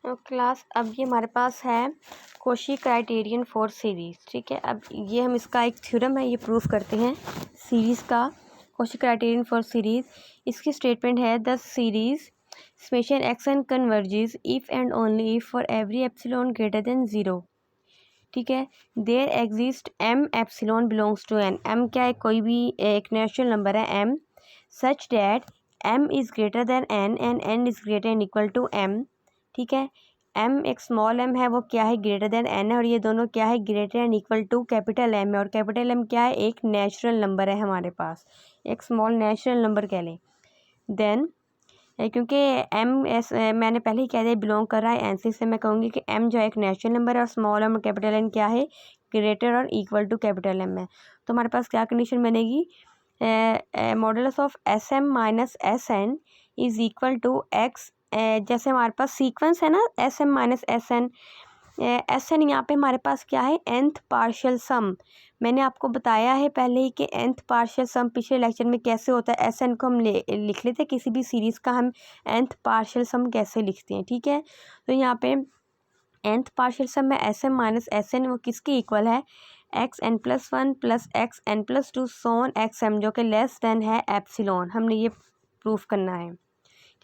Class अब ये हमारे पास है कोशी क्राइटेरियन फॉर सीरीज़। ठीक है, अब ये हम इसका एक थ्योरम है, ये प्रूफ करते हैं सीरीज़ का। कोशी क्राइटेरियन फॉर सीरीज़, इसकी स्टेटमेंट है the series summation x n converges if and only if for every epsilon greater than zero. ठीक है, there exist m epsilon belongs to n. M क्या है, कोई भी एक नेचुरल नंबर है m, such that m is greater than n and n is greater and equal to m. ठीक है, एम एक स्मॉल एम है, वो क्या है, ग्रेटर देन एन है, और ये दोनों क्या है, greater and equal to capital m है। और कैपिटल एम क्या है, एक नेचुरल नंबर है हमारे पास, एक स्मॉल नेचुरल नंबर कह लें। देन क्योंकि एम एस मैंने पहले ही कह दिया बिलोंग कर रहा है एन से मैं कहूँगी कि एम जो है एक नेचुरल नंबर है और स्मॉल एम और कैपिटल एन क्या है, ग्रेटर और इक्वल टू कैपिटल एम है। तो हमारे पास क्या कंडीशन बनेगी, modulus of s M minus S n is equal to x. जैसे हमारे पास सीक्वेंस है ना, s M minus S n, s n यहाँ पे हमारे पास क्या है, nth पार्शियल सम। मैंने आपको बताया है पहले ही कि nth पार्शियल सम पिछले लेक्चर में कैसे होता है। एस एन को हम लिख लेते हैं, किसी भी सीरीज़ का हम nth पार्शियल सम कैसे लिखते हैं। ठीक है, तो यहाँ पे nth पार्शियल सम में S M minus S N वो किसके इक्वल है, X N plus one plus x N plus two so on X M, जो कि लेस देन है एप्सिलॉन। हमने ये प्रूफ करना है।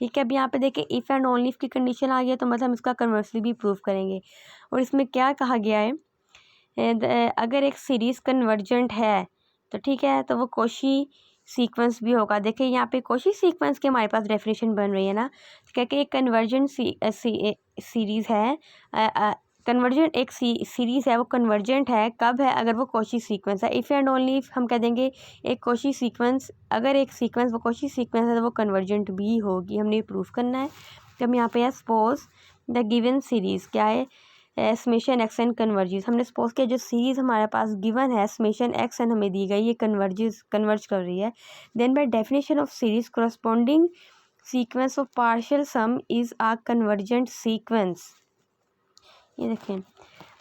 ठीक है, अब यहाँ पे देखिए इफ़ एंड ओनली इफ़ की कंडीशन आ गई है, तो मतलब हम इसका कन्वर्सली भी प्रूफ करेंगे। और इसमें क्या कहा गया है, अगर एक सीरीज़ कन्वर्जेंट है तो ठीक है, तो वो कोशी सीक्वेंस भी होगा। देखिए यहाँ पे कोशी सीक्वेंस की हमारे पास डेफिनेशन बन रही है ना, क्या कि एक कन्वर्जेंट सीरीज़ है, कन्वर्जेंट एक सीरीज़ है, वो कन्वर्जेंट है कब है, अगर वो कोशी सीक्वेंस है। इफ़ एंड ओनली इफ हम कह देंगे एक कोशी सीक्वेंस, अगर एक सीक्वेंस वो कोशी सीक्वेंस है तो वो कन्वर्जेंट भी होगी। हमने ये प्रूफ करना है। तो हम यहाँ पे है सपोज द गिवन सीरीज़ क्या है, समेशन एक्स एन कन्वर्जेस। हमने सपोज किया जो सीरीज़ हमारे पास गिवन है समेशन एक्स एन हमें दी गई, ये कन्वर्ज कर रही है। Then by definition of series corresponding sequence of partial sum is a convergent sequence. ये देखें,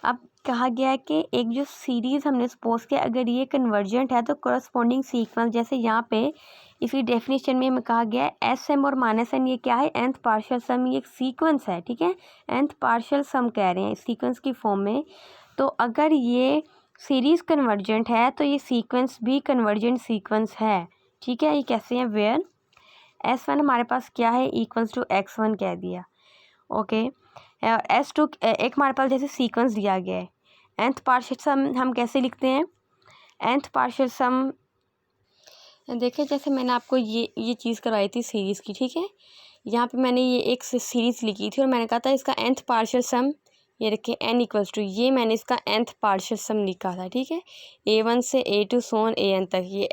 अब कहा गया है कि एक जो सीरीज़ हमने सपोज किया अगर ये कन्वर्जेंट है तो कोरस्पॉन्डिंग सीक्वेंस, जैसे यहाँ पे इसी डेफिनेशन में हमें कहा गया है एस एम और माइनस एन, ये क्या है, nth पार्शियल सम, ये एक सीक्वेंस है। ठीक है, nth पार्शियल सम कह रहे हैं सीक्वेंस की फॉर्म में। तो अगर ये सीरीज़ कन्वर्जेंट है तो ये सीक्वेंस भी कन्वर्जेंट सीक्वेंस है। ठीक है, ये कैसे हैं, वेयर एस वन हमारे पास क्या है, इक्वल्स टू एक्स वन कह दिया। ओके, एस टू एक हमारे पास जैसे सीक्वेंस दिया गया है, nth पार्शियल सम हम कैसे लिखते हैं, nth पार्शियल सम देखिए जैसे मैंने आपको ये चीज़ करवाई थी सीरीज़ की। ठीक है, यहाँ पे मैंने ये एक सीरीज़ लिखी थी और मैंने कहा था इसका nth पार्शियल सम, ये रखिए n इक्वल्स टू, ये मैंने इसका nth पार्शियल सम लिखा था। ठीक है, A1 से A2 सोन AN तक, ये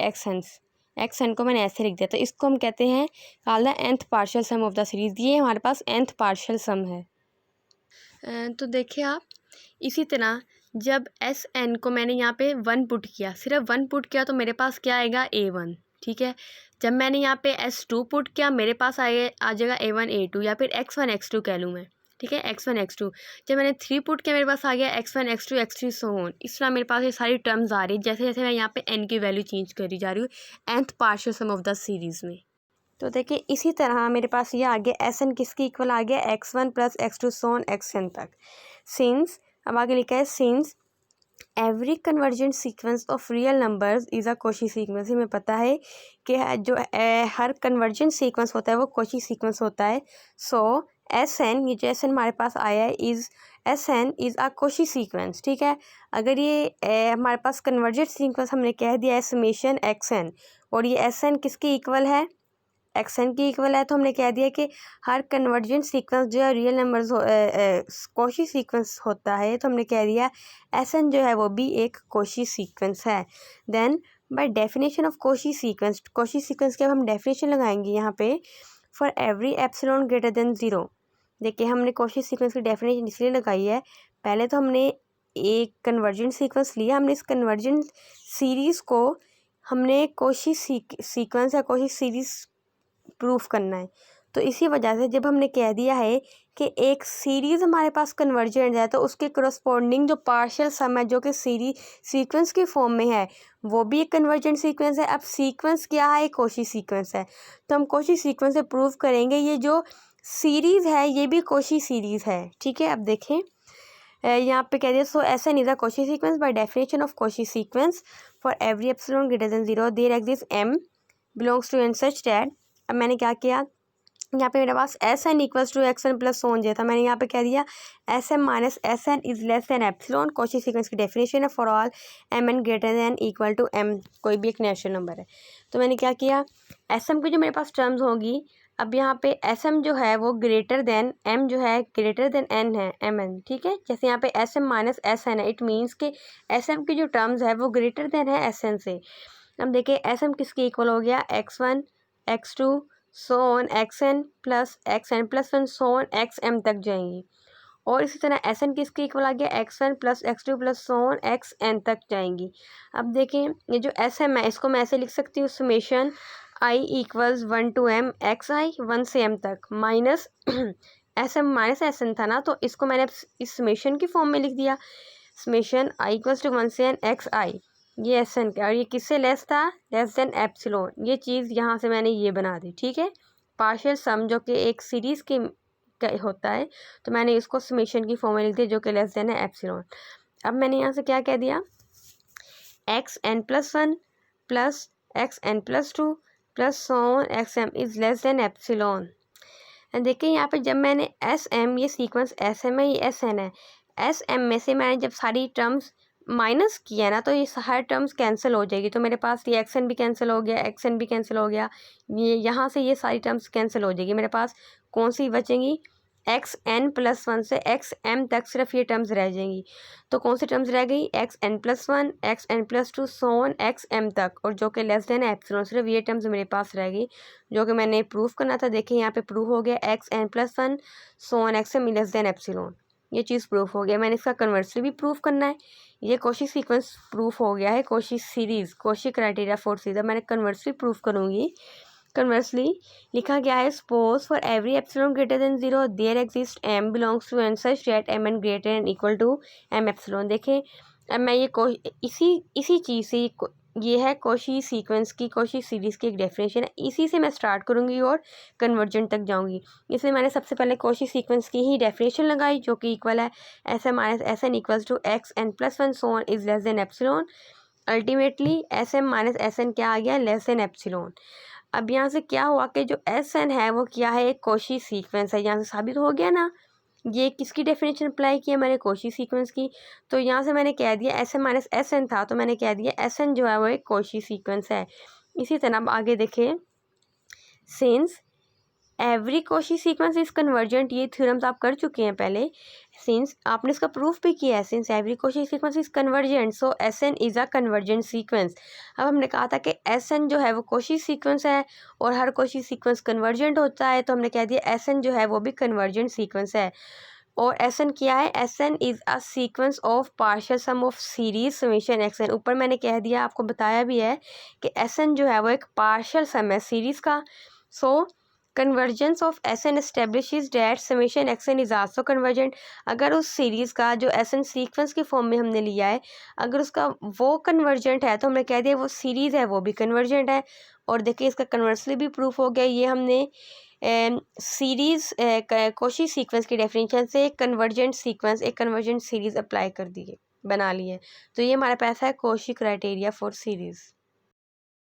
एक्स एन को मैंने ऐसे लिख दिया था। इसको हम कहते हैं called the nth partial sum of the series. ये हमारे पास nth पार्शियल सम है। तो देखिए आप, इसी तरह जब एस एन को मैंने यहाँ पे वन पुट किया, सिर्फ वन पुट किया, तो मेरे पास क्या आएगा, A1। ठीक है, जब मैंने यहाँ पे S2 पुट किया, मेरे पास आ जाएगा A1 A2, या फिर X1 X2 कह लूँ मैं। ठीक है, X1 X2। जब मैंने 3 पुट किया, मेरे पास आ गया X1 X2 X3 so on. इस तरह मेरे पास ये सारी टर्म्स आ रही है, जैसे जैसे मैं यहाँ पे n की वैल्यू चेंज करी जा रही हूँ nth partial sum of the series में। तो देखिए इसी तरह मेरे पास ये आ गया एस एन किसकी इक्वल आ गया, X1 प्लस X2 सोन XN तक। सिंस, अब आगे लिखा है since every convergent sequence of real numbers is a Cauchy sequence. हमें पता है कि जो हर कन्वर्जेंट सीक्वेंस होता है वो कोशी सीक्वेंस होता है। सो एस एन, ये जो एस एन हमारे पास आया है, s n is a Cauchy sequence. ठीक है, अगर ये हमारे पास कन्वर्जेंट सीक्वेंस हमने कह दिया है समेशन एक्स एन, और ये एस एन किसके इक्वल है, एक्स एन की इक्वल है, तो हमने कह दिया कि हर कन्वर्जेंट सीक्वेंस जो है रियल नंबर्स कोशी सीक्वेंस होता है, तो हमने कह दिया एस एन जो है वो भी एक कोशी सीक्वेंस है। Then by definition of Cauchy sequence के अब हम डेफिनेशन लगाएंगे यहाँ पे, for every epsilon greater than zero. देखिए हमने कोशी सीक्वेंस की डेफिनेशन इसलिए लगाई है, पहले तो हमने एक कन्वर्जेंट सीक्वेंस लिया, हमने इस कन्वर्जेंट सीरीज़ को हमने कोशी सीक्वेंस या कोशी सीरीज़ प्रूफ करना है। तो इसी वजह से जब हमने कह दिया है कि एक सीरीज़ हमारे पास कन्वर्जेंट है, तो उसके करस्पॉन्डिंग जो पार्शियल सम है जो कि सीक्वेंस के फॉर्म में है, वो भी एक कन्वर्जेंट सीक्वेंस है। अब सीक्वेंस क्या है, कोशी सीक्वेंस है, तो हम कोशी सीक्वेंस से प्रूव करेंगे ये जो सीरीज़ है, ये भी कॉची सीरीज़ है, ठीक है। अब देखें यहाँ पे कह दिया, so S N is a Cauchy sequence by definition of Cauchy sequence for every epsilon greater than 0 there exist M belongs to N such that. अब मैंने क्या किया, यहाँ पे मेरे पास S N equals to x N plus so on जो था, मैंने यहाँ पे कह दिया S M minus S N is less than epsilon. Cauchy sequence की डेफिनेशन है for all M N greater than equal to m, कोई भी एक नेचुरल नंबर है। तो मैंने क्या किया, एस एम की जो मेरे पास टर्म्स होगी, अब यहाँ पे एस एम जो है वो ग्रेटर देन एम जो है ग्रेटर देन एन है, एम एन, ठीक है। जैसे यहाँ पे s M minus S n है, इट मीन्स कि एस एम की जो टर्म्स है वो ग्रेटर देन है एस एन से। अब देखिए एस एम किसके इक्वल हो गया, x one x two so on x N plus one so on x m तक जाएंगी। और इसी तरह एस एन किसके इक्वल आ गया, x one plus x two plus so on x n तक जाएंगी। अब देखें ये जो एस एम है इसको मैं ऐसे लिख सकती हूँ, summation I equals 1 to m X I 1 से m तक minus S M minus S N था ना, तो इसको मैंने इस समेशन की फॉर्म में लिख दिया, समेशन आई इक्वल्स टू 1 से n एक्स आई, ये एस एन का, और ये किससे लेस था, लेस देन एप्सिलॉन। ये चीज़ यहाँ से मैंने ये बना दी, ठीक है। पार्शियल सम जो कि एक सीरीज़ के होता है, तो मैंने इसको समेशन की फॉर्म में लिख दिया जो कि लेस देन है एप्सिलॉन। अब मैंने यहाँ से क्या कह दिया, x N plus one plus x N plus two plus so on x m is less than epsilon. देखिए यहाँ पे जब मैंने एस एम, ये सीक्वेंस एस एम है, ये एस एन है, एस एम में से मैंने जब सारी टर्म्स माइनस किया ना, तो ये हर टर्म्स कैंसिल हो जाएगी। तो मेरे पास ये एक्स एन भी कैंसिल हो गया, एक्स एन भी कैंसिल हो गया, ये यहाँ से ये सारी टर्म्स कैंसिल हो जाएगी। मेरे पास कौन सी बचेंगी, एक्स एन प्लस वन से एक्स एम तक सिर्फ ये टर्म्स रह जाएंगी। तो कौन सी टर्म्स रह गई, x N plus one x N plus two so on x m तक, और जो कि लेस देन एप्सिलॉन, सिर्फ ये टर्म्स मेरे पास रह गई जो कि मैंने प्रूफ करना था। देखिए यहाँ पे प्रूफ हो गया, x N plus one so on x m less than epsilon, ये चीज़ प्रूफ हो गया। मैंने इसका कन्वर्सली भी प्रूफ करना है, ये कॉची सीक्वेंस प्रूफ हो गया है, Cauchy series, Cauchy criteria for series. मैंने कन्वर्सली प्रूफ करूँगी। कन्वर्सली लिखा गया है, suppose for every epsilon greater than 0 there exist m belongs to n such that m n greater and equal to m epsilon. देखें अब मैं ये इसी चीज़ से ये है कॉची सीक्वेंस की, कॉची सीरीज़ की एक डेफिनेशन है, इसी से मैं स्टार्ट करूँगी और कन्वर्जेंट तक जाऊँगी। इसलिए मैंने सबसे पहले कॉची सीक्वेंस की ही डेफिनेशन लगाई जो कि इक्वल है s M minus S N equals to x N plus one so on is less than epsilon. Ultimately s M minus S n क्या आ गया, लेस देन एप्सिलॉन। अब यहाँ से क्या हुआ कि जो एस एन है वो क्या है, एक कॉची सीक्वेंस है। यहाँ से साबित हो गया ना, ये किसकी डेफिनेशन अप्लाई की है मैंने, कॉची सीक्वेंस की। तो यहाँ से मैंने कह दिया s n minus S N था, तो मैंने कह दिया एस एन जो है वो एक कॉची सीक्वेंस है। इसी तरह अब आगे देखें, since every Cauchy sequence is convergent, ये थ्योरम्स आप कर चुके हैं पहले। सिंस आपने इसका प्रूफ भी किया है, since every Cauchy sequence is convergent so s N is a convergent sequence. अब हमने कहा था कि एस एन जो है वो कॉची सीक्वेंस है और हर कॉची सीक्वेंस कन्वर्जेंट होता है, तो हमने कह दिया एस एन जो है वो भी कन्वर्जेंट सीक्वेंस है। और एस एन क्या है, s N is a sequence of partial sum of series summation x n. ऊपर मैंने कह दिया, आपको बताया भी है कि एस एन जो है वो एक पार्शियल सम है सीरीज का। So convergence of S N establishes that summation x N is also convergent. अगर उस सीरीज़ का जो एस एन सीक्वेंस की फॉर्म में हमने लिया है, अगर उसका वो कन्वर्जेंट है तो हमने कह दिया वो सीरीज़ है वो भी कन्वर्जेंट है। और देखिए इसका कन्वर्सली भी प्रूफ हो गया, ये हमने सीरीज़ कॉची सीक्वेंस की डेफिनेशन से एक कन्वर्जेंट सीरीज़ अप्लाई कर दी है, बना ली है। तो ये हमारे पास है कॉची क्राइटेरिया फॉर सीरीज़।